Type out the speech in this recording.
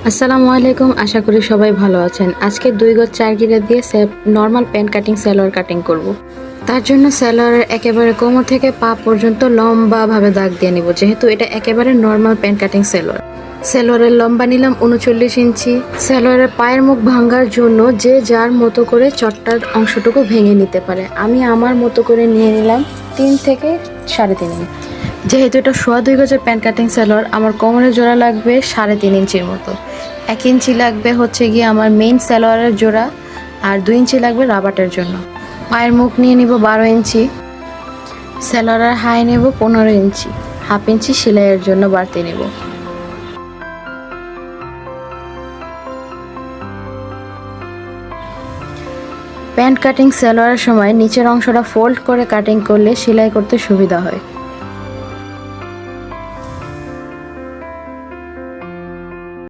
আসসালামু আলাইকুম, আশা করি সবাই ভালো আছেন। আজকে 2 গজ 4 গিরা দিয়ে normal pant cutting salwar cutting করব। তার জন্য সালোয়ারের একেবারে কোমর থেকে পা পর্যন্ত লম্বাভাবে দাগ দিয়ে নিব, যেহেতু এটা একেবারে নর্মাল প্যান্ট কাটিং সালোয়ার। সালোয়ারের লম্বা নিলাম 39 ইঞ্চি। সালোয়ারের পায়ের মুখ ভাঙার জন্য যে যার মতো করে চট্টার অংশটুকু ভেঙে নিতে পারে। আমি আমার মতো করে নিয়ে নিলাম 3 থেকে 3.5 ইঞ্চি। যেহেতু এটা 2.5 গজের প্যান্ট কাটিং সালোয়ার, আমার কোমরের জোড়া লাগবে 3.5 ইঞ্চির মতো। 1 ইঞ্চি লাগবে হচ্ছে গিয়ে আমার মেইন সালোয়ারের জোড়া, আর 2 ইঞ্চি লাগবে রাবাটের জন্য। পায়ের মুখ নিয়ে নিব 12 ইঞ্চি। সালোয়ারের হাই নেব 15 ইঞ্চি। হাফ ইঞ্চি সেলাইয়ের জন্য বাড়তি নেব। প্যান্ট কাটিং সালোয়ারের সময় নিচের অংশটা ফোল্ড করে কাটিং করলে সেলাই করতে সুবিধা হয়।